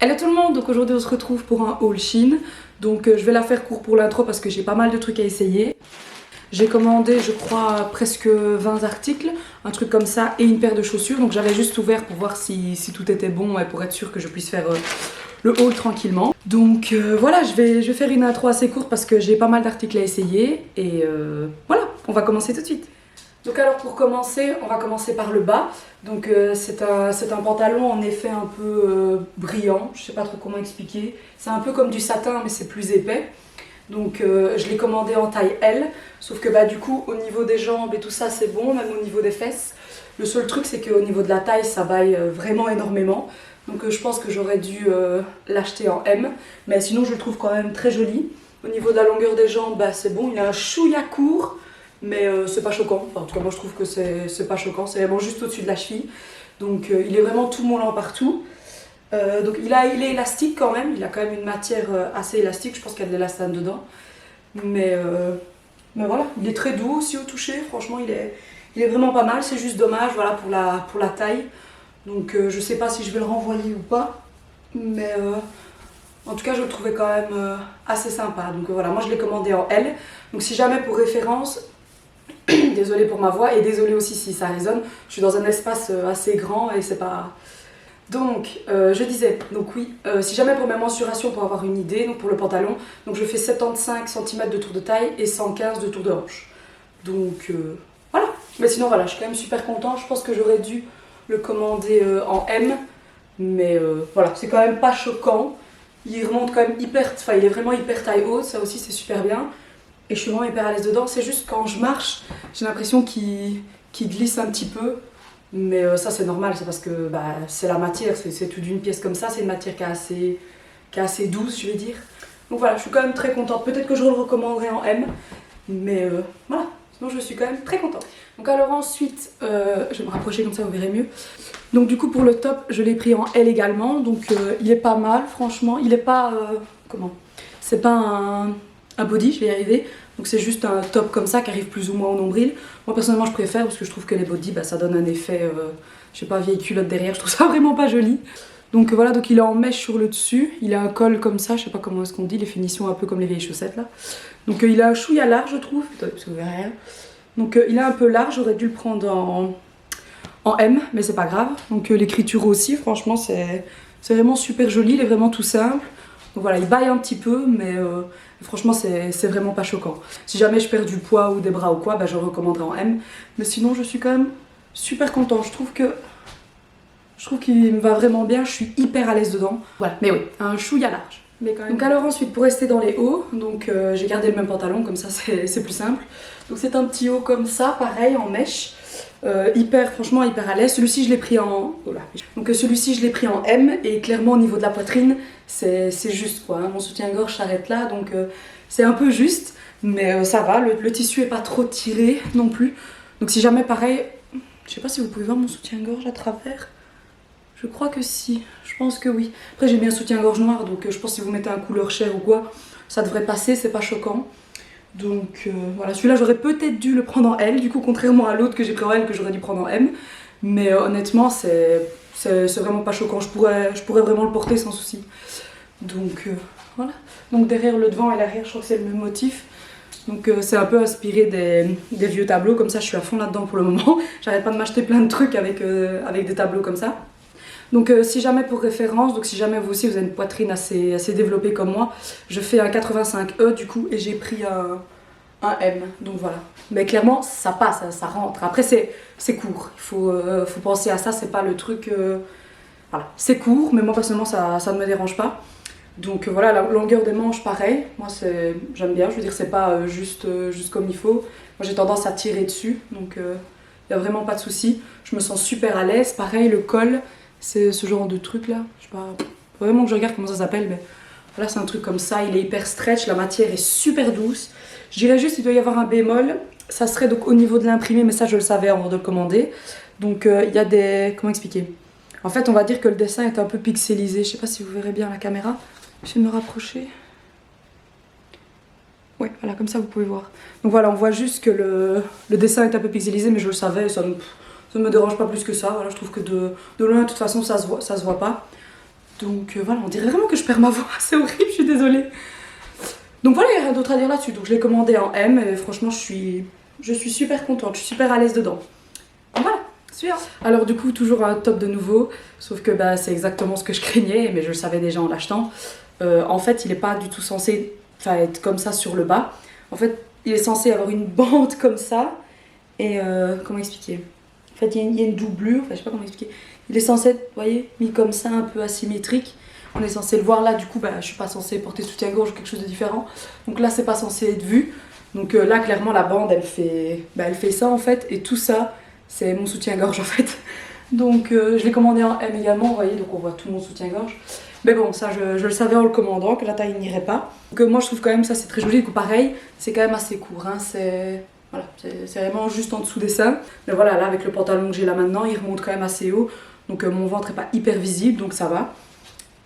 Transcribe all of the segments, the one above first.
Hello tout le monde, donc aujourd'hui on se retrouve pour un haul Shein. Donc je vais la faire court pour l'intro parce que j'ai pas mal de trucs à essayer. J'ai commandé je crois presque 20 articles, un truc comme ça, et une paire de chaussures. Donc j'avais juste ouvert pour voir si tout était bon et pour être sûr que je puisse faire le haul tranquillement. Donc voilà, je vais faire une intro assez courte parce que j'ai pas mal d'articles à essayer. Et voilà, on va commencer tout de suite. Donc alors pour commencer, on va commencer par le bas. Donc c'est un pantalon en effet un peu brillant, je sais pas trop comment expliquer. C'est un peu comme du satin mais c'est plus épais. Donc je l'ai commandé en taille L, sauf que bah du coup au niveau des jambes et tout ça c'est bon, même au niveau des fesses. Le seul truc c'est qu'au niveau de la taille ça baille vraiment énormément. Donc je pense que j'aurais dû l'acheter en M, mais sinon je le trouve quand même très joli. Au niveau de la longueur des jambes, bah, c'est bon, il a un chouïa court. Mais c'est pas choquant, enfin, en tout cas moi je trouve que c'est pas choquant, c'est vraiment juste au-dessus de la cheville. Donc il est vraiment tout moulant partout. Donc il est élastique quand même, il a quand même une matière assez élastique, je pense qu'il y a de l'élastane dedans. Mais voilà, il est très doux aussi au toucher, franchement il est vraiment pas mal, c'est juste dommage voilà, pour la taille. Donc je sais pas si je vais le renvoyer ou pas, mais en tout cas je le trouvais quand même assez sympa. Donc voilà, moi je l'ai commandé en L, donc si jamais pour référence... Désolée pour ma voix et désolée aussi si ça résonne. Je suis dans un espace assez grand et c'est pas... Donc, je disais, donc oui, si jamais pour mes mensurations, pour avoir une idée, donc pour le pantalon, donc je fais 75 cm de tour de taille et 115 de tour de hanche. Donc, voilà. Mais sinon, voilà, je suis quand même super contente. Je pense que j'aurais dû le commander en M. Mais voilà, c'est quand même pas choquant. Il remonte quand même hyper... Enfin, il est vraiment hyper taille haute, ça aussi c'est super bien. Et je suis vraiment hyper à l'aise dedans, c'est juste quand je marche, j'ai l'impression qu'il glisse un petit peu. Mais ça c'est normal, c'est parce que bah, c'est la matière, c'est tout d'une pièce comme ça, c'est une matière qui est assez douce je vais dire. Donc voilà, je suis quand même très contente, peut-être que je le recommanderai en M, mais voilà, sinon je suis quand même très contente. Donc alors ensuite, je vais me rapprocher comme ça vous verrez mieux. Donc du coup pour le top, je l'ai pris en L également, donc il est pas mal franchement, il est pas... comment? C'est pas un body, je vais y arriver. Donc c'est juste un top comme ça qui arrive plus ou moins au nombril. Moi personnellement je préfère parce que je trouve que les bodys bah, ça donne un effet, je sais pas, vieille culotte derrière, je trouve ça vraiment pas joli. Donc voilà, donc il est en mèche sur le dessus, il a un col comme ça, je sais pas comment est-ce qu'on dit, les finitions un peu comme les vieilles chaussettes là. Donc il a un chouïa large je trouve, parce que vous verrez rien. Donc il est un peu large, j'aurais dû le prendre en M, mais c'est pas grave. Donc l'écriture aussi, franchement c'est vraiment super joli, il est vraiment tout simple. Donc voilà, il baille un petit peu, mais franchement, c'est vraiment pas choquant. Si jamais je perds du poids ou des bras ou quoi, bah, je le recommanderais en M. Mais sinon, je suis quand même super contente. Je trouve qu'il me va vraiment bien. Je suis hyper à l'aise dedans. Voilà, mais oui, un chouïa large. Mais quand même. Donc alors ensuite, pour rester dans les hauts, donc j'ai gardé le même pantalon, comme ça c'est plus simple. Donc c'est un petit haut comme ça, pareil, en mèche. Franchement hyper à l'aise. Celui-ci je l'ai pris en... Donc celui-ci je l'ai pris en M et clairement au niveau de la poitrine c'est juste quoi, hein. Mon soutien-gorge s'arrête là donc c'est un peu juste mais ça va, le tissu est pas trop tiré non plus. Donc si jamais pareil, je sais pas si vous pouvez voir mon soutien-gorge à travers. Je crois que si, je pense que oui. Après j'ai mis un soutien-gorge noir donc je pense que si vous mettez un couleur chair ou quoi, ça devrait passer, c'est pas choquant. Donc voilà, celui-là j'aurais peut-être dû le prendre en L, du coup contrairement à l'autre que j'ai pris en L que j'aurais dû prendre en M. Mais honnêtement c'est vraiment pas choquant, je pourrais vraiment le porter sans souci. Donc voilà, donc derrière le devant et l'arrière je crois que c'est le même motif. Donc c'est un peu inspiré des vieux tableaux, comme ça je suis à fond là-dedans pour le moment. J'arrête pas de m'acheter plein de trucs avec des tableaux comme ça. Donc si jamais pour référence, donc si jamais vous aussi vous avez une poitrine assez développée comme moi, je fais un 85E du coup et j'ai pris un M, donc voilà. Mais clairement ça passe, ça rentre. Après c'est court, il faut penser à ça, c'est pas le truc... Voilà, c'est court, mais moi personnellement ça ne me dérange pas. Donc voilà, la longueur des manches pareil, moi j'aime bien, je veux dire c'est pas juste comme il faut. Moi j'ai tendance à tirer dessus, donc il n'y a vraiment pas de souci. Je me sens super à l'aise, pareil le col. C'est ce genre de truc là, je sais pas, faut vraiment que je regarde comment ça s'appelle, mais voilà c'est un truc comme ça, il est hyper stretch, la matière est super douce. Je dirais juste qu'il doit y avoir un bémol, ça serait donc au niveau de l'imprimé, mais ça je le savais avant de le commander. Donc il y a des, comment expliquer? En fait on va dire que le dessin est un peu pixelisé, je sais pas si vous verrez bien la caméra, je vais me rapprocher. Ouais, voilà, comme ça vous pouvez voir. Donc voilà, on voit juste que le dessin est un peu pixelisé, mais je le savais, ça ne me dérange pas plus que ça. Voilà, je trouve que de loin, de toute façon, ça se voit pas. Donc voilà, on dirait vraiment que je perds ma voix, c'est horrible, je suis désolée. Donc voilà, il n'y a rien d'autre à dire là-dessus. Donc je l'ai commandé en M et franchement je suis super contente, je suis super à l'aise dedans. Donc voilà, suivant. Alors du coup, toujours un top de nouveau, sauf que bah, c'est exactement ce que je craignais, mais je le savais déjà en l'achetant. En fait, il n'est pas du tout censé être comme ça sur le bas. En fait, il est censé avoir une bande comme ça. Et comment expliquer? En fait, il y a une doublure, enfin, je sais pas comment expliquer. Il est censé être, vous voyez, mis comme ça, un peu asymétrique. On est censé le voir là, du coup, bah, je suis pas censée porter soutien-gorge ou quelque chose de différent. Donc là, c'est pas censé être vu. Donc là, clairement, la bande, elle fait ça en fait. Et tout ça, c'est mon soutien-gorge en fait. Donc je l'ai commandé en M également, vous voyez, donc on voit tout mon soutien-gorge. Mais bon, ça, je le savais en le commandant, que la taille n'irait pas. Donc moi, je trouve quand même ça, c'est très joli. Du coup, pareil, c'est quand même assez court, hein, voilà, c'est vraiment juste en dessous des seins. Mais voilà, là avec le pantalon que j'ai là maintenant, il remonte quand même assez haut. Donc mon ventre est pas hyper visible, donc ça va.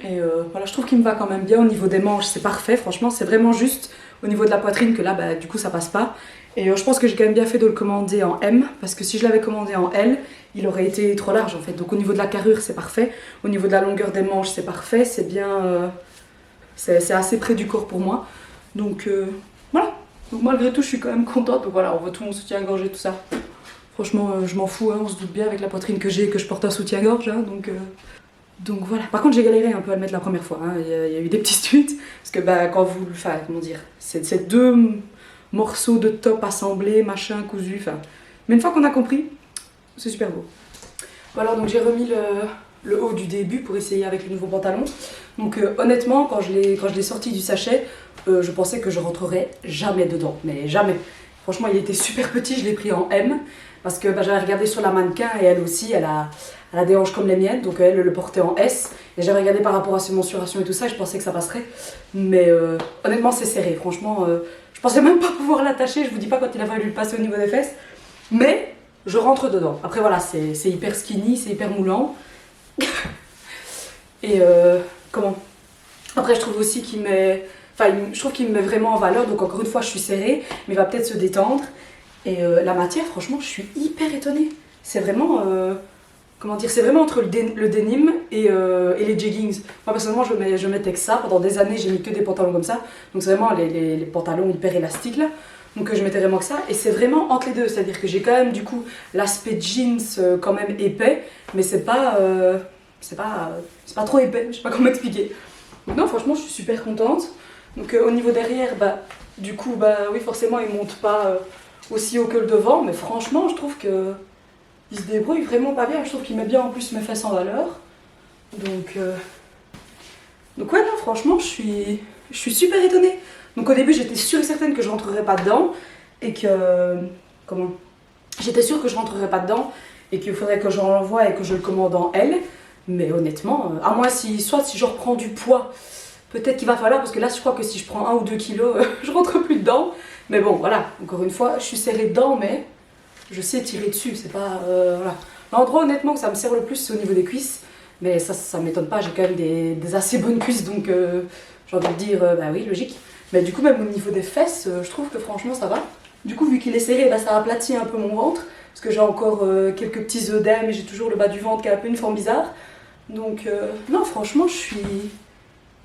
Et voilà, je trouve qu'il me va quand même bien. Au niveau des manches, c'est parfait, franchement. C'est vraiment juste au niveau de la poitrine que là, bah, du coup, ça passe pas. Et je pense que j'ai quand même bien fait de le commander en M. Parce que si je l'avais commandé en L, il aurait été trop large en fait. Donc au niveau de la carrure, c'est parfait. Au niveau de la longueur des manches, c'est parfait. C'est bien... c'est assez près du corps pour moi. Donc voilà. Donc malgré tout, je suis quand même contente. Donc voilà, on voit tout mon soutien-gorge et tout ça. Franchement, je m'en fous, hein, on se doute bien avec la poitrine que j'ai et que je porte un soutien-gorge. Hein, donc voilà. Par contre, j'ai galéré un peu à le mettre la première fois. Hein. Il y a eu des petites suites. Parce que bah, quand vous... Enfin, comment dire, c'est deux morceaux de top assemblés, machin, cousu. Enfin, mais une fois qu'on a compris, c'est super beau. Voilà, donc j'ai remis le haut du début pour essayer avec le nouveau pantalon. Donc honnêtement, quand je l'ai sorti du sachet, je pensais que je rentrerais jamais dedans, mais jamais. Franchement, il était super petit, je l'ai pris en M, parce que bah, j'avais regardé sur la mannequin et elle aussi, elle a des hanches comme les miennes, donc elle le portait en S. Et j'avais regardé par rapport à ses mensurations et tout ça, et je pensais que ça passerait. Mais honnêtement, c'est serré, franchement, je pensais même pas pouvoir l'attacher, je vous dis pas quand il a fallu le passer au niveau des fesses. Mais je rentre dedans. Après voilà, c'est hyper skinny, c'est hyper moulant. Et comment? Après je trouve aussi qu'il met... Enfin, je trouve qu'il me met vraiment en valeur, donc encore une fois je suis serrée, mais il va peut-être se détendre. Et la matière, franchement, je suis hyper étonnée. C'est vraiment... comment dire? C'est vraiment entre le denim et les jeggings. Moi personnellement, je mettais que ça. Pendant des années, j'ai mis que des pantalons comme ça. Donc c'est vraiment les pantalons hyper élastiques là. Donc je mettais vraiment que ça. Et c'est vraiment entre les deux. C'est-à-dire que j'ai quand même du coup l'aspect jeans quand même épais, mais c'est pas trop épais. Je sais pas comment expliquer. Donc non, franchement, je suis super contente. Donc au niveau derrière, bah du coup, bah oui, forcément, il monte pas aussi haut que le devant, mais franchement, je trouve que il se débrouille vraiment pas bien. Je trouve qu'il met bien en plus mes fesses en valeur. Donc ouais, non, franchement, je suis super étonnée. Donc au début, j'étais sûre et certaine que je rentrerais pas dedans et que comment? J'étais sûre que je rentrerais pas dedans et qu'il faudrait que j'en l'envoie et que je le commande en L. Mais honnêtement, à moins si je reprends du poids, peut-être qu'il va falloir, parce que là je crois que si je prends 1 ou 2 kilos, je rentre plus dedans. Mais bon, voilà, encore une fois, je suis serrée dedans, mais je sais tirer dessus, c'est pas... voilà. L'endroit honnêtement que ça me sert le plus, c'est au niveau des cuisses. Mais ça m'étonne pas, j'ai quand même des assez bonnes cuisses, donc j'ai envie de dire, bah oui, logique. Mais du coup, même au niveau des fesses, je trouve que franchement ça va. Du coup, vu qu'il est serré, bah, ça aplatit un peu mon ventre. Parce que j'ai encore quelques petits œdèmes et j'ai toujours le bas du ventre qui a un peu une forme bizarre. Donc non, franchement, je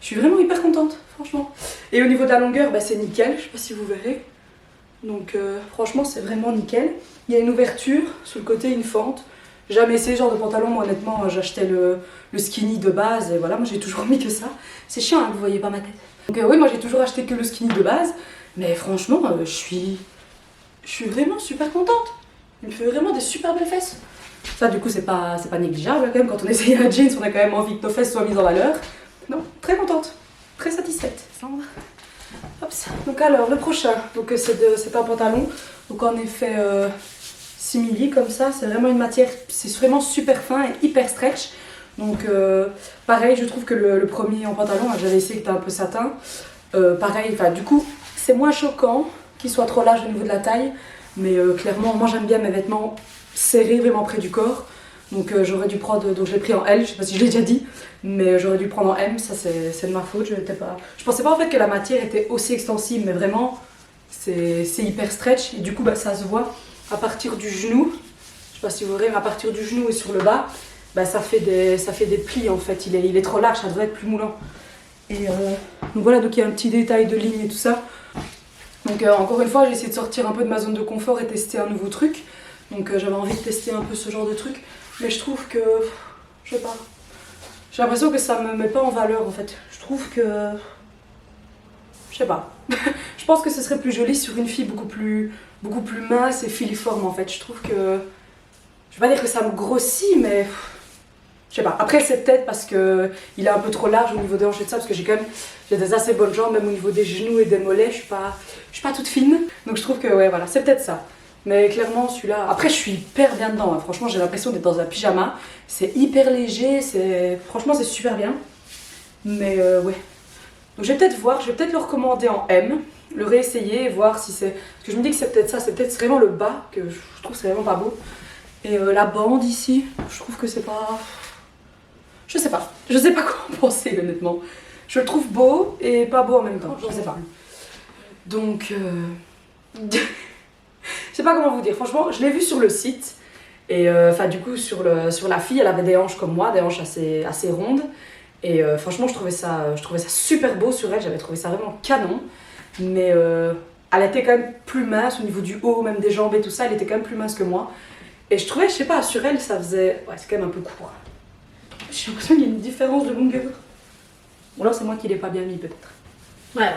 suis vraiment hyper contente, franchement. Et au niveau de la longueur, bah, c'est nickel, je sais pas si vous verrez. Donc franchement, c'est vraiment nickel. Il y a une ouverture, sur le côté, une fente. J'ai jamais essayé ce genre de pantalon, moi honnêtement, j'achetais le skinny de base et voilà, moi j'ai toujours mis que ça. C'est chiant, hein, vous voyez pas ma tête. Donc oui, moi j'ai toujours acheté que le skinny de base, mais franchement, je suis vraiment super contente. Il me fait vraiment des super belles fesses. Ça du coup c'est pas négligeable quand même, quand on essaye un jeans, on a quand même envie que nos fesses soient mises en valeur. Non, très contente, très satisfaite. Hop, donc alors le prochain, donc c'est un pantalon, donc en effet simili comme ça, c'est vraiment une matière, c'est vraiment super fin et hyper stretch. Donc pareil, je trouve que le premier en pantalon, j'avais essayé que c'était un peu satin. Pareil, enfin du coup c'est moins choquant qu'il soit trop large au niveau de la taille, mais clairement moi j'aime bien mes vêtements serrés vraiment près du corps. Donc j'aurais dû prendre, donc je l'ai pris en L, je sais pas si je l'ai déjà dit, mais j'aurais dû prendre en M, ça c'est de ma faute, je pensais pas en fait que la matière était aussi extensible, mais vraiment c'est hyper stretch et du coup bah, ça se voit à partir du genou, je sais pas si vous verrez, mais à partir du genou et sur le bas, bah, ça fait des plis en fait. Il est trop large, ça devrait être plus moulant. Et donc voilà, donc il y a un petit détail de ligne et tout ça. Donc encore une fois, j'ai essayé de sortir un peu de ma zone de confort et tester un nouveau truc. Donc j'avais envie de tester un peu ce genre de truc. Mais je trouve que, je sais pas, j'ai l'impression que ça me met pas en valeur en fait. Je trouve que, je sais pas. Je pense que ce serait plus joli sur une fille beaucoup plus mince et filiforme en fait. Je trouve que, je vais pas dire que ça me grossit, mais je sais pas. Après c'est peut-être parce que il est un peu trop large au niveau des hanches et de ça, parce que j'ai des assez bonnes jambes, même au niveau des genoux et des mollets, je suis pas toute fine. Donc je trouve que ouais voilà, c'est peut-être ça. Mais clairement celui-là, après je suis hyper bien dedans, hein. Franchement j'ai l'impression d'être dans un pyjama. C'est hyper léger, franchement c'est super bien. Mais ouais. Donc je vais peut-être voir, je vais peut-être le recommander en M, le réessayer et voir si c'est... Parce que je me dis que c'est peut-être ça, c'est peut-être vraiment le bas que je trouve c'est vraiment pas beau. Et la bande ici, je trouve que c'est pas... Je sais pas quoi en penser honnêtement. Je le trouve beau et pas beau en même temps, je sais pas. Donc... je sais pas comment vous dire, franchement je l'ai vu sur le site. Et enfin du coup sur la fille, elle avait des hanches comme moi, des hanches assez rondes. Et franchement je trouvais ça super beau sur elle, j'avais trouvé ça vraiment canon. Mais elle était quand même plus mince au niveau du haut, même des jambes et tout ça, elle était quand même plus mince que moi. Et je trouvais, je sais pas, sur elle ça faisait... Ouais c'est quand même un peu court. J'ai l'impression qu'il y a une différence de longueur. Bon là c'est moi qui l'ai pas bien mis peut-être. Voilà.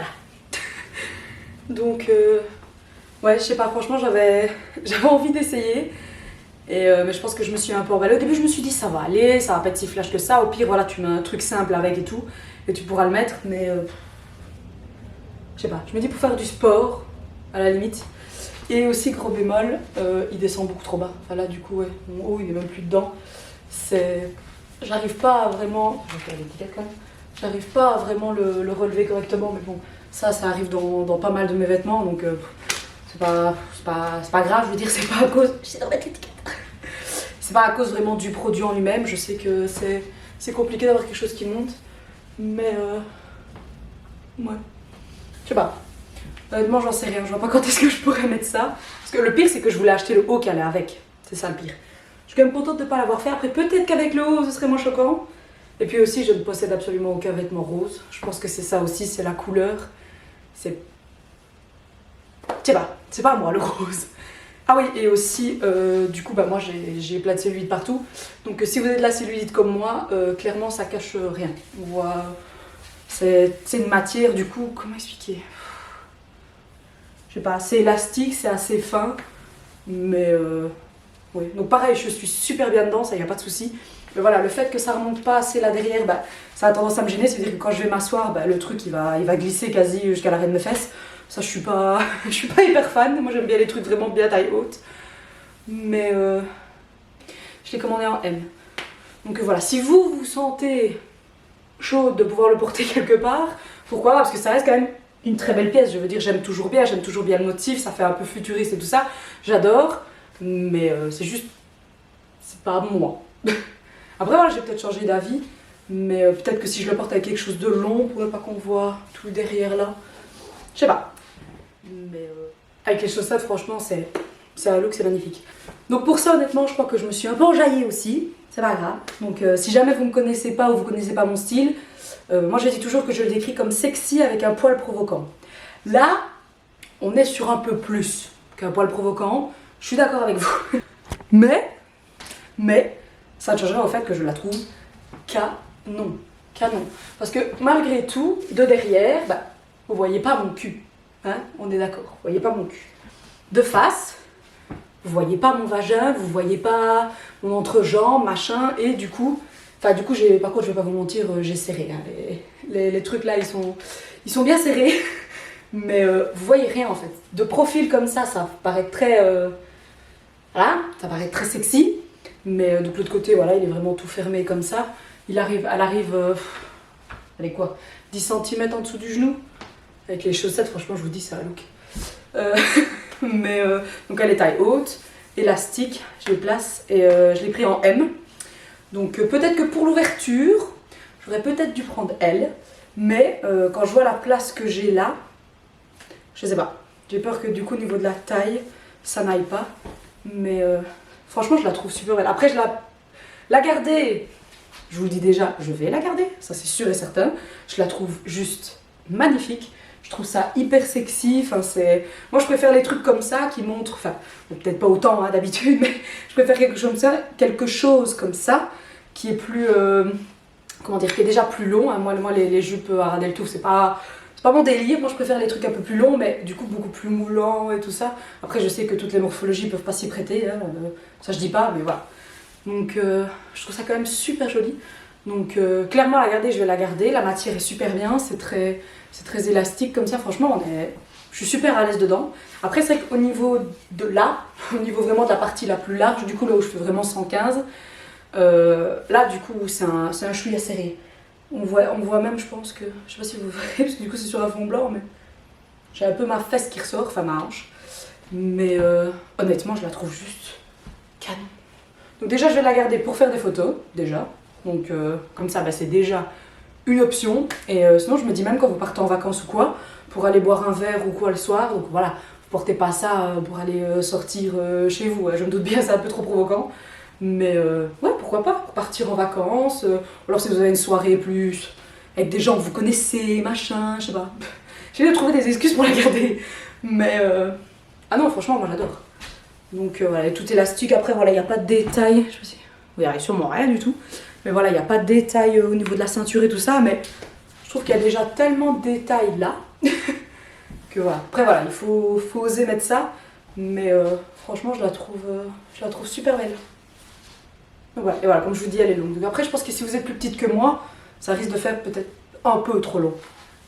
Donc ouais je sais pas, franchement j'avais envie d'essayer. Et mais je pense que je me suis un peu emballée. Au début je me suis dit ça va aller, ça va pas être si flash que ça. Au pire voilà tu mets un truc simple avec et tout. Et tu pourras le mettre. Mais je sais pas, je me dis pour faire du sport à la limite. Et aussi gros bémol, il descend beaucoup trop bas. Enfin là du coup ouais, mon haut il est même plus dedans. J'arrive pas à vraiment... Je vais faire l'étiquette quand même. J'arrive pas à vraiment le relever correctement. Mais bon, ça arrive dans pas mal de mes vêtements. Donc c'est pas grave, je veux dire, c'est pas à cause... J'essaie de remettre l'étiquette. C'est pas à cause vraiment du produit en lui-même. Je sais que c'est compliqué d'avoir quelque chose qui monte. Mais ouais. Je sais pas. Honnêtement, j'en sais rien. Je vois pas quand est-ce que je pourrais mettre ça. Parce que le pire, c'est que je voulais acheter le haut qui allait avec. C'est ça le pire. Je suis quand même contente de ne pas l'avoir fait. Après, peut-être qu'avec le haut, ce serait moins choquant. Et puis aussi, je ne possède absolument aucun vêtement rose. Je pense que c'est ça aussi, c'est la couleur. Je sais pas, c'est pas moi le rose. Ah oui, et aussi, du coup, bah, moi j'ai plein de cellulite partout. Donc si vous avez de la cellulite comme moi, clairement ça cache rien. On voit, c'est une matière, du coup, comment expliquer? Je sais pas, c'est élastique, c'est assez fin. Mais oui, donc pareil, je suis super bien dedans, ça y a pas de souci. Mais voilà, le fait que ça remonte pas assez là derrière, bah, ça a tendance à me gêner. C'est-à-dire que quand je vais m'asseoir, bah, le truc il va glisser quasi jusqu'à l'arrêt de mes fesses. Ça, je suis pas hyper fan. Moi, j'aime bien les trucs vraiment bien taille haute. Mais je l'ai commandé en M. Donc voilà, si vous vous sentez chaude de pouvoir le porter quelque part, pourquoi pas? Parce que ça reste quand même une très belle pièce. Je veux dire, j'aime toujours bien le motif. Ça fait un peu futuriste et tout ça. J'adore. Mais c'est juste, c'est pas moi. Après voilà, j'ai peut-être changé d'avis, mais peut-être que si je le porte avec quelque chose de long pour ne pas qu'on voit tout derrière là, je sais pas. Mais avec les chaussettes, franchement, c'est un look, c'est magnifique. Donc pour ça, honnêtement, je crois que je me suis un peu enjaillée aussi, c'est pas grave. Donc si jamais vous me connaissez pas ou vous connaissez pas mon style, moi je dis toujours que je le décris comme sexy avec un poil provoquant. Là, on est sur un peu plus qu'un poil provoquant, je suis d'accord avec vous. Mais, ça ne changerait au fait que je la trouve canon. Parce que malgré tout, de derrière, bah, vous voyez pas mon cul. Hein, on est d'accord, vous voyez pas mon cul. De face, vous voyez pas mon vagin, vous voyez pas mon entrejambe, machin. Et du coup, par contre, je vais pas vous mentir, j'ai serré. Hein, les trucs là, ils sont bien serrés. Mais vous voyez rien en fait. De profil comme ça paraît très... voilà, ça paraît très sexy. Mais de l'autre côté, voilà, il est vraiment tout fermé comme ça. Elle arrive, elle est quoi, 10 cm en dessous du genou. Avec les chaussettes, franchement, je vous dis, c'est un look. Mais donc elle est taille haute, élastique, je les place et je l'ai pris en M. Donc peut-être que pour l'ouverture, j'aurais peut-être dû prendre L. Mais quand je vois la place que j'ai là, je sais pas. J'ai peur que du coup, au niveau de la taille, ça n'aille pas. Mais franchement, je la trouve super belle. Après, La garder, je vous le dis déjà, je vais la garder, ça c'est sûr et certain. Je la trouve juste magnifique. Je trouve ça hyper sexy. Enfin, moi, je préfère les trucs comme ça qui montrent, enfin, bon, peut-être pas autant hein, d'habitude, mais je préfère quelque chose comme ça qui est plus, comment dire, qui est déjà plus long. Hein. Moi, les jupes à ras deltour, c'est pas mon délire. Moi, je préfère les trucs un peu plus longs, mais du coup beaucoup plus moulants et tout ça. Après, je sais que toutes les morphologies peuvent pas s'y prêter. Hein, ça, je dis pas, mais voilà. Donc, je trouve ça quand même super joli. Donc, clairement, la garder, je vais la garder. La matière est super bien. C'est très élastique comme ça. Franchement, je suis super à l'aise dedans. Après, c'est vrai qu'au niveau de là, au niveau vraiment de la partie la plus large, du coup, là où je fais vraiment 115, là, du coup, c'est un chouïa serré. On voit même, je pense que, je sais pas si vous voyez, parce que du coup c'est sur un fond blanc, mais j'ai un peu ma fesse qui ressort, enfin ma hanche. Mais honnêtement, je la trouve juste canon. Donc déjà, je vais la garder pour faire des photos, déjà. Donc comme ça, bah, c'est déjà une option. Et sinon, je me dis même quand vous partez en vacances ou quoi, pour aller boire un verre ou quoi le soir, donc voilà, vous portez pas ça pour aller sortir chez vous. Je me doute bien, c'est un peu trop provoquant. Mais ouais, pourquoi pas, pour partir en vacances, ou alors si vous avez une soirée plus avec des gens que vous connaissez, machin, je sais pas. J'ai de trouver des excuses pour la garder. Mais ah non, franchement, moi j'adore. Donc voilà, elle est toute élastique. Après, voilà, il n'y a pas de détails. Je sais pas si vous verrez sûrement rien du tout. Mais voilà, il n'y a pas de détails au niveau de la ceinture et tout ça. Mais je trouve qu'il y a déjà tellement de détails là. Que voilà. Après, voilà, il faut oser mettre ça. Mais franchement, je la trouve super belle. Donc voilà, et voilà, comme je vous dis, elle est longue. Donc après, je pense que si vous êtes plus petite que moi, ça risque de faire peut-être un peu trop long.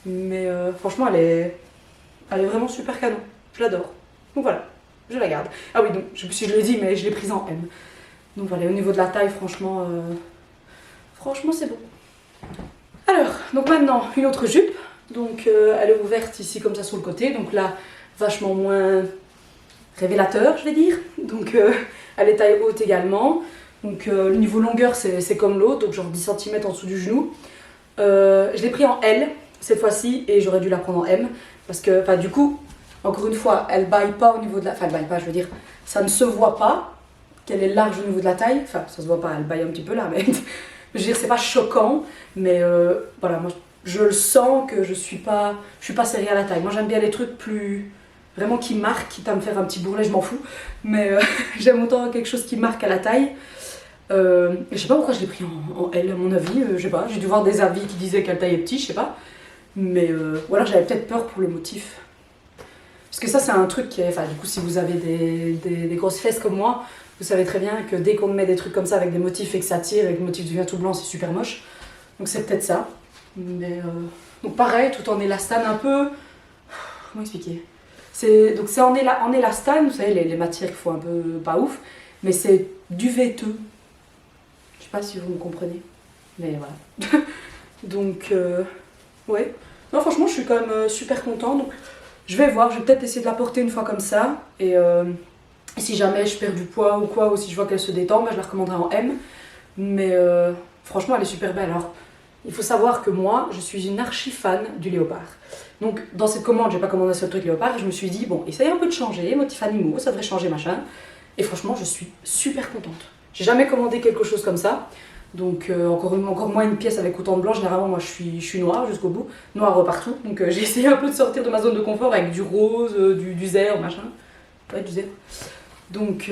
Mais franchement, elle est vraiment super canon. Je l'adore. Donc voilà, je la garde. Ah oui, donc je sais plus si je l'ai dit, mais je l'ai prise en M. Donc voilà, au niveau de la taille, franchement, c'est bon. Alors, donc maintenant, une autre jupe. Donc elle est ouverte ici comme ça sur le côté. Donc là, vachement moins révélateur, je vais dire. Donc elle est taille haute également. Donc le niveau longueur c'est comme l'autre, donc genre 10 cm en dessous du genou. Je l'ai pris en L cette fois-ci et j'aurais dû la prendre en M. Parce que du coup, encore une fois, elle baille pas au niveau de la... Enfin elle baille pas, je veux dire, ça ne se voit pas qu'elle est large au niveau de la taille. Enfin ça se voit pas, elle baille un petit peu là, mais je veux dire c'est pas choquant. Mais voilà, moi je le sens que je suis pas serrée à la taille. Moi j'aime bien les trucs plus... Vraiment qui marquent, quitte à me faire un petit bourrelet, je m'en fous. Mais j'aime autant quelque chose qui marque à la taille. Je sais pas pourquoi je l'ai pris en L à mon avis, je sais pas, j'ai dû voir des avis qui disaient qu'elle taille est petite, je sais pas. Mais ou alors j'avais peut-être peur pour le motif. Parce que ça c'est un truc qui est, enfin du coup si vous avez des grosses fesses comme moi, vous savez très bien que dès qu'on met des trucs comme ça avec des motifs et que ça tire et que le motif devient tout blanc, c'est super moche. Donc c'est peut-être ça. Mais donc pareil, tout en élastane un peu. Comment expliquer? Donc c'est en élastane, vous savez les matières qui font un peu pas ouf, mais c'est duveteux. Je sais pas si vous me comprenez, mais voilà. Donc, ouais. Non, franchement, je suis quand même super contente. Donc, je vais voir, je vais peut-être essayer de la porter une fois comme ça. Et si jamais je perds du poids ou quoi, ou si je vois qu'elle se détend, bah, je la recommanderai en M. Mais franchement, elle est super belle. Alors, il faut savoir que moi, je suis une archi fan du léopard. Donc, dans cette commande, j'ai pas commandé ce truc léopard. Et je me suis dit, bon, essaye un peu de changer, motifs animaux, ça devrait changer, machin. Et franchement, je suis super contente. J'ai jamais commandé quelque chose comme ça, donc encore moins une pièce avec autant de blanc. Généralement, moi je suis noire jusqu'au bout, noire partout. Donc j'ai essayé un peu de sortir de ma zone de confort avec du rose, du zèbre, machin. Ouais, du zèbre. Donc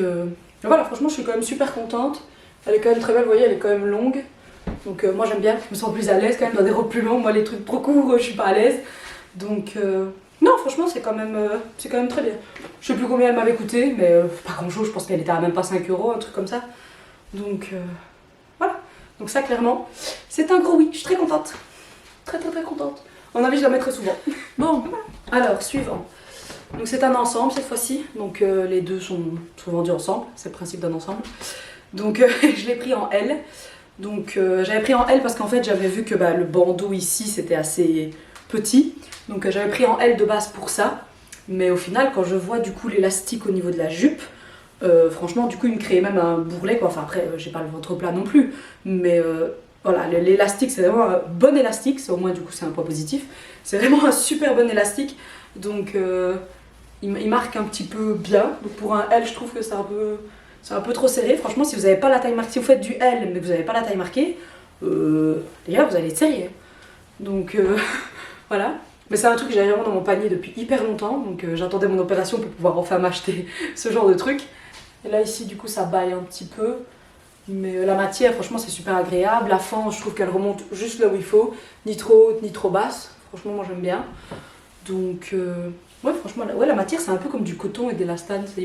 voilà, franchement, je suis quand même super contente. Elle est quand même très belle, vous voyez, elle est quand même longue. Donc moi j'aime bien, je me sens plus à l'aise quand même dans des robes plus longues. Moi, les trucs trop courts, je suis pas à l'aise. Donc non, franchement, c'est quand même très bien. Je sais plus combien elle m'avait coûté, mais pas grand chose, je pense qu'elle était à même pas 5 €, un truc comme ça. Donc voilà, donc ça clairement, c'est un gros oui, je suis très contente. Très contente. En avis, je la mettrai souvent. Bon, alors, suivant. Donc c'est un ensemble cette fois-ci, donc les deux sont vendus ensemble, c'est le principe d'un ensemble. Donc je l'ai pris en L. Donc j'avais pris en L parce qu'en fait j'avais vu que le bandeau ici c'était assez petit. Donc j'avais pris en L de base pour ça. Mais au final quand je vois du coup l'élastique au niveau de la jupe, franchement du coup il me créait même un bourrelet quoi. Enfin après j'ai pas le ventre plat non plus. Mais voilà, l'élastique c'est vraiment un bon élastique. Au moins du coup c'est un point positif. C'est vraiment un super bon élastique. Donc il marque un petit peu bien. Donc pour un L je trouve que c'est c'est un peu trop serré. Franchement, si vous n'avez pas la taille marquée, si vous faites du L mais que vous n'avez pas la taille marquée, les gars, vous allez être serré. Donc voilà. Mais c'est un truc que j'avais vraiment dans mon panier depuis hyper longtemps. Donc j'attendais mon opération pour pouvoir enfin m'acheter ce genre de truc. Et là ici, du coup, ça baille un petit peu. Mais la matière, franchement, c'est super agréable. La fente, je trouve qu'elle remonte juste là où il faut. Ni trop haute, ni trop basse. Franchement, moi, j'aime bien. Donc, ouais, franchement, la matière, c'est un peu comme du coton et de l'élastane. C'est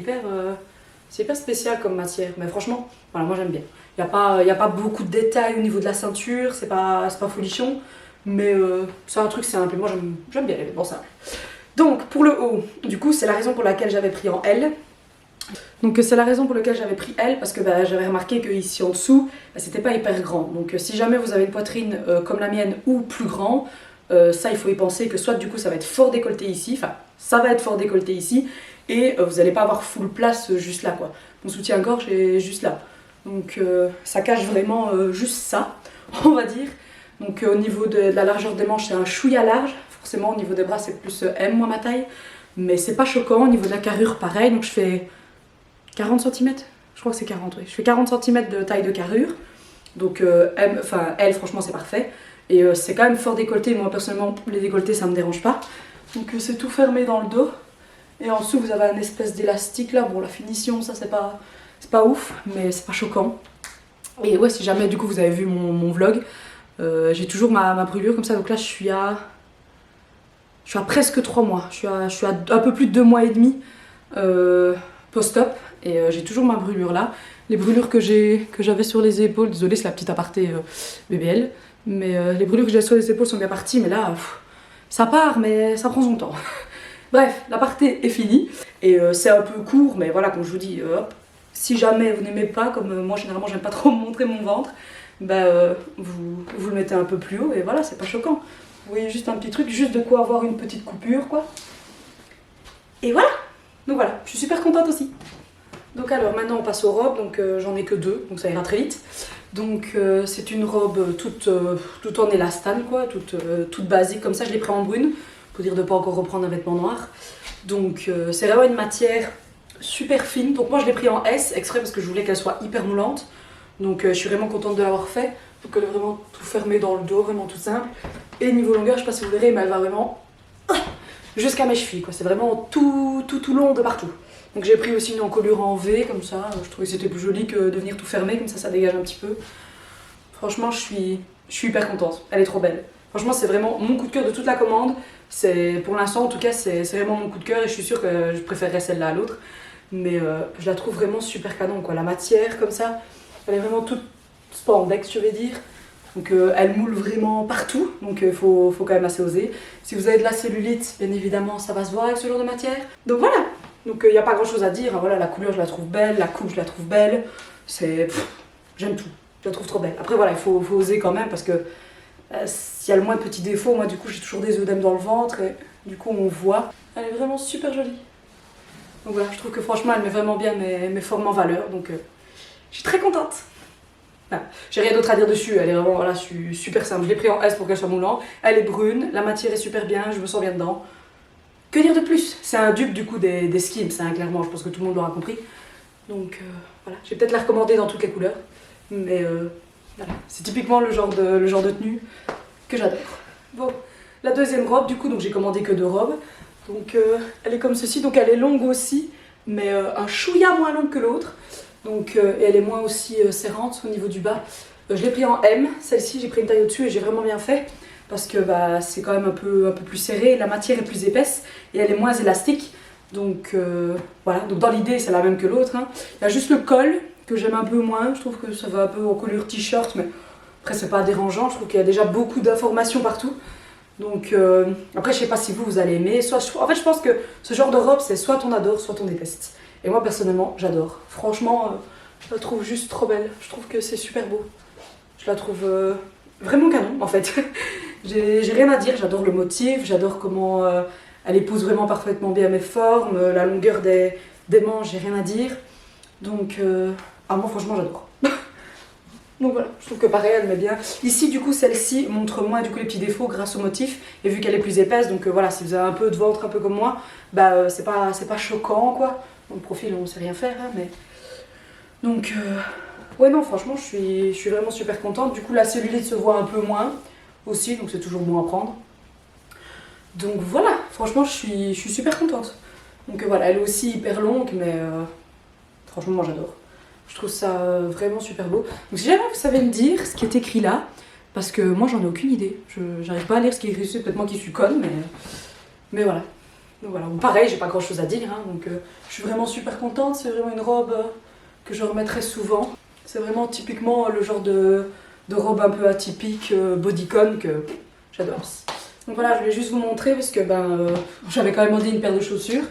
hyper spécial comme matière. Mais franchement, voilà, moi, j'aime bien. Il n'y a pas beaucoup de détails au niveau de la ceinture. C'est pas folichon. Mais c'est un truc simple. Et moi, j'aime bien les vêtements simples. Donc, pour le haut, du coup, c'est la raison pour laquelle j'avais pris en L. Donc c'est la raison pour laquelle j'avais pris L, parce que j'avais remarqué que ici en dessous, c'était pas hyper grand. Donc si jamais vous avez une poitrine comme la mienne ou plus grand, ça il faut y penser que soit du coup ça va être fort décolleté ici, enfin ça va être fort décolleté ici, et vous n'allez pas avoir full place juste là quoi. Mon soutien-gorge est juste là. Donc ça cache vraiment juste ça, on va dire. Donc au niveau de la largeur des manches, c'est un chouïa large. Forcément au niveau des bras c'est plus M moi ma taille. Mais c'est pas choquant, au niveau de la carrure pareil, donc je fais 40 cm, je crois que c'est 40, oui. Je fais 40 cm de taille de carrure, donc L franchement c'est parfait. Et c'est quand même fort décolleté, moi personnellement les décolletés ça me dérange pas. Donc c'est tout fermé dans le dos. Et en dessous vous avez un espèce d'élastique là, bon la finition ça c'est pas ouf, mais c'est pas choquant. Et ouais si jamais du coup vous avez vu mon vlog, j'ai toujours ma brûlure comme ça, donc là je suis à presque 3 mois, je suis à un peu plus de 2 mois et demi post-op. Et j'ai toujours ma brûlure là. Les brûlures que j'avais sur les épaules, désolée c'est la petite aparté BBL, mais les brûlures que j'avais sur les épaules sont bien parties, mais là, ça part, mais ça prend son temps. Bref, l'aparté est finie, et c'est un peu court, mais voilà, comme je vous dis, hop, si jamais vous n'aimez pas, comme moi généralement j'aime pas trop montrer mon ventre, vous le mettez un peu plus haut, et voilà, c'est pas choquant. Vous voyez juste un petit truc, juste de quoi avoir une petite coupure, quoi. Et voilà. Donc voilà, je suis super contente aussi. Donc alors maintenant on passe aux robes, donc j'en ai que 2, donc ça ira très vite. Donc c'est une robe toute en élastane quoi, toute basique comme ça, je l'ai pris en brune, pour dire de ne pas encore reprendre un vêtement noir. Donc c'est vraiment une matière super fine, donc moi je l'ai pris en S exprès parce que je voulais qu'elle soit hyper moulante. Donc je suis vraiment contente de l'avoir fait, donc elle est vraiment tout fermée dans le dos, vraiment tout simple. Et niveau longueur, je sais pas si vous verrez, mais elle va vraiment jusqu'à mes chevilles quoi, c'est vraiment tout long de partout. Donc j'ai pris aussi une encolure en V comme ça, je trouvais que c'était plus joli que de venir tout fermer, comme ça dégage un petit peu. Franchement je suis hyper contente, elle est trop belle. Franchement c'est vraiment mon coup de cœur de toute la commande, pour l'instant en tout cas c'est vraiment mon coup de cœur et je suis sûre que je préférerais celle-là à l'autre. Mais je la trouve vraiment super canon quoi, la matière comme ça, elle est vraiment toute spandex je vais dire. Donc elle moule vraiment partout, donc il faut quand même assez oser. Si vous avez de la cellulite, bien évidemment ça va se voir avec ce genre de matière. Donc voilà. Donc il n'y a pas grand chose à dire, voilà, la couleur je la trouve belle, la coupe je la trouve belle, j'aime tout, je la trouve trop belle. Après voilà, il faut oser quand même parce que s'il y a le moins de petits défauts, moi du coup j'ai toujours des œdèmes dans le ventre et du coup on voit. Elle est vraiment super jolie. Donc voilà, je trouve que franchement elle met vraiment bien mes formes en valeur, donc je suis très contente. Voilà. J'ai rien d'autre à dire dessus, elle est vraiment voilà, super simple. Je l'ai pris en S pour qu'elle soit moulante, elle est brune, la matière est super bien, je me sens bien dedans. Que dire de plus? C'est un dupe du coup des Skims, hein, clairement, je pense que tout le monde l'aura compris. Donc voilà, je vais peut-être la recommander dans toutes les couleurs. Mais voilà, c'est typiquement le genre de tenue que j'adore. Bon, la deuxième robe du coup, donc j'ai commandé que 2 robes. Donc elle est comme ceci, donc elle est longue aussi, mais un chouïa moins longue que l'autre. Donc et elle est moins aussi serrante au niveau du bas. Je l'ai pris en M, celle-ci j'ai pris une taille au-dessus et j'ai vraiment bien fait. Parce que c'est quand même un peu plus serré, la matière est plus épaisse et elle est moins élastique. Donc voilà, donc dans l'idée c'est la même que l'autre. Hein. Il y a juste le col que j'aime un peu moins, je trouve que ça va un peu en couleur t-shirt, mais après c'est pas dérangeant, je trouve qu'il y a déjà beaucoup d'informations partout. Donc après je sais pas si vous allez aimer, en fait je pense que ce genre de robe c'est soit on adore, soit on déteste. Et moi personnellement j'adore, franchement je la trouve juste trop belle, je trouve que c'est super beau. Je la trouve vraiment canon en fait. J'ai rien à dire, j'adore le motif, j'adore comment elle épouse vraiment parfaitement bien mes formes, la longueur des manches, j'ai rien à dire. Donc, moi franchement j'adore. Donc voilà, je trouve que pareil elle met bien. Ici du coup celle-ci montre moins du coup les petits défauts grâce au motif et vu qu'elle est plus épaisse, donc voilà, si vous avez un peu de ventre un peu comme moi, c'est pas choquant quoi. Dans le profil on sait rien faire hein, mais Donc ouais non franchement je suis vraiment super contente. Du coup la cellulite se voit un peu moins aussi, donc c'est toujours bon à prendre. Donc voilà, franchement je suis super contente. Donc voilà, elle est aussi hyper longue, mais franchement moi j'adore. Je trouve ça vraiment super beau. Donc si jamais vous savez me dire ce qui est écrit là, parce que moi j'en ai aucune idée. J'arrive pas à lire ce qui est écrit dessus, peut-être moi qui suis conne, mais voilà. Donc voilà, pareil, j'ai pas grand chose à dire, hein, donc je suis vraiment super contente. C'est vraiment une robe que je remettrai souvent. C'est vraiment typiquement le genre de robe un peu atypique, bodycon, que j'adore. Donc voilà, je voulais juste vous montrer parce que j'avais quand même demandé une paire de chaussures.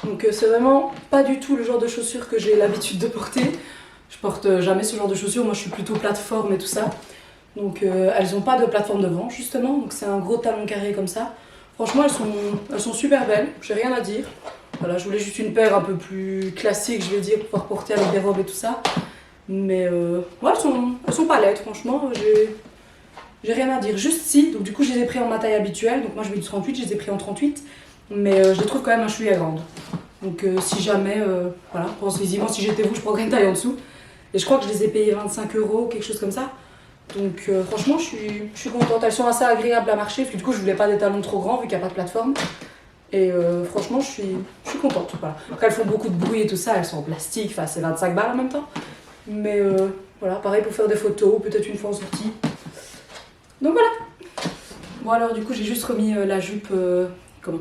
Donc c'est vraiment pas du tout le genre de chaussures que j'ai l'habitude de porter. Je porte jamais ce genre de chaussures, moi je suis plutôt plateforme et tout ça. Donc elles ont pas de plateforme devant justement, donc c'est un gros talon carré comme ça. Franchement elles sont super belles, j'ai rien à dire. Voilà, je voulais juste une paire un peu plus classique, je vais dire, pour pouvoir porter avec des robes et tout ça. Mais ouais, elles sont pas laides, franchement, j'ai rien à dire. Juste si, donc du coup je les ai pris en ma taille habituelle, donc moi je mets du 38, je les ai pris en 38. Mais je les trouve quand même un chouïa grande. Donc si jamais, voilà, pensez-y, si j'étais vous, je prendrais une taille en dessous. Et je crois que je les ai payés 25 €, quelque chose comme ça. Donc franchement, je suis contente. Elles sont assez agréables à marcher, parce que du coup, je voulais pas des talons trop grands, vu qu'il n'y a pas de plateforme. Et franchement, je suis contente. Voilà. Après, elles font beaucoup de bruit et tout ça, elles sont en plastique, enfin, c'est 25 balles en même temps. Mais voilà, pareil pour faire des photos, peut-être une fois en sortie. Donc voilà. Bon alors, du coup, j'ai juste remis la jupe... comment ?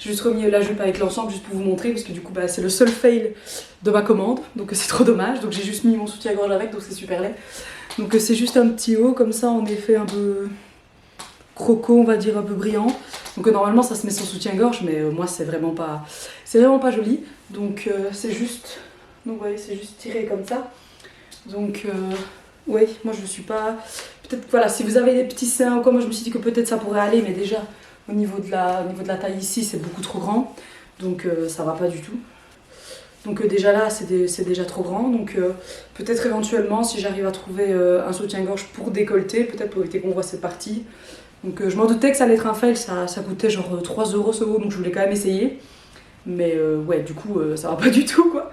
J'ai juste remis la jupe avec l'ensemble juste pour vous montrer parce que du coup c'est le seul fail de ma commande, donc c'est trop dommage. Donc j'ai juste mis mon soutien-gorge avec, donc c'est super laid. Donc c'est juste un petit haut comme ça en effet un peu croco, on va dire, un peu brillant. Donc normalement ça se met sans soutien-gorge, mais moi c'est vraiment pas joli. Donc c'est juste, donc vous voyez, c'est juste tiré comme ça. Donc ouais, moi je suis pas, peut-être voilà, si vous avez des petits seins ou quoi, moi je me suis dit que peut-être ça pourrait aller, mais déjà au niveau de la taille ici, c'est beaucoup trop grand, donc ça va pas du tout. Donc déjà là, c'est déjà trop grand, donc peut-être éventuellement, si j'arrive à trouver un soutien-gorge pour décolleter, peut-être pour éviter qu'on voit cette partie. Donc je m'en doutais que ça allait être un fail, ça coûtait genre 3 € ce haut, donc je voulais quand même essayer. Mais ouais, du coup, ça va pas du tout, quoi.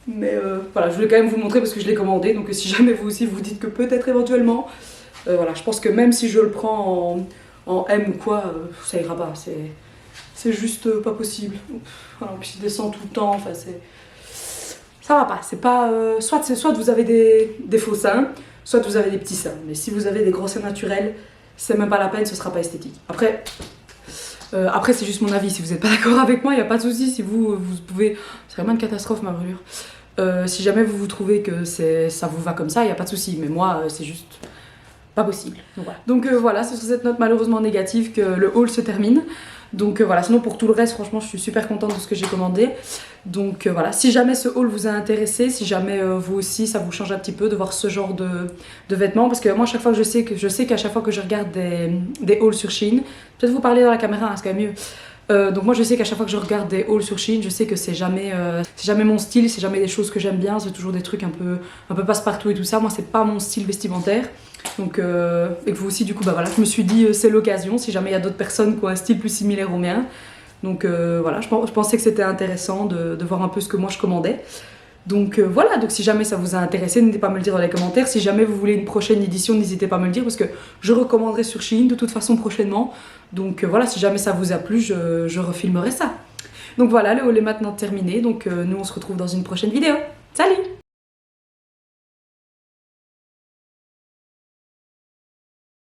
Mais voilà, je voulais quand même vous montrer parce que je l'ai commandé, donc si jamais vous aussi vous dites que peut-être éventuellement, voilà, je pense que même si je le prends en M ou quoi, ça ira pas, c'est juste pas possible. Voilà, puis il descend tout le temps, enfin ça va pas, c'est pas... soit vous avez des faux seins, soit vous avez des petits seins, mais si vous avez des gros seins naturels, c'est même pas la peine, ce sera pas esthétique. Après c'est juste mon avis, si vous n'êtes pas d'accord avec moi, il n'y a pas de souci, si vous pouvez... C'est vraiment une catastrophe ma brûlure. Si jamais vous trouvez que ça vous va comme ça, il n'y a pas de souci, mais moi c'est juste... pas possible. Donc voilà, c'est sur cette note malheureusement négative que le haul se termine. Donc voilà, sinon pour tout le reste, franchement, je suis super contente de ce que j'ai commandé. Donc voilà, si jamais ce haul vous a intéressé, si jamais vous aussi, ça vous change un petit peu de voir ce genre de vêtements, parce que moi, à chaque fois que je sais qu'à chaque fois que je regarde des hauls sur Shein, peut-être vous parler dans la caméra, hein, c'est quand même mieux. Donc moi je sais qu'à chaque fois que je regarde des hauls sur Shein, je sais que c'est jamais mon style, c'est jamais des choses que j'aime bien, c'est toujours des trucs un peu passe-partout et tout ça. Moi c'est pas mon style vestimentaire. Donc et que vous aussi du coup voilà, je me suis dit c'est l'occasion si jamais il y a d'autres personnes qui ont un style plus similaire au mien. Donc voilà, je pensais que c'était intéressant de voir un peu ce que moi je commandais. Donc voilà, donc si jamais ça vous a intéressé, n'hésitez pas à me le dire dans les commentaires. Si jamais vous voulez une prochaine édition, n'hésitez pas à me le dire parce que je recommanderai sur Shein de toute façon prochainement. Donc voilà, si jamais ça vous a plu, je refilmerai ça. Donc voilà, le haul est maintenant terminé. Donc nous on se retrouve dans une prochaine vidéo. Salut!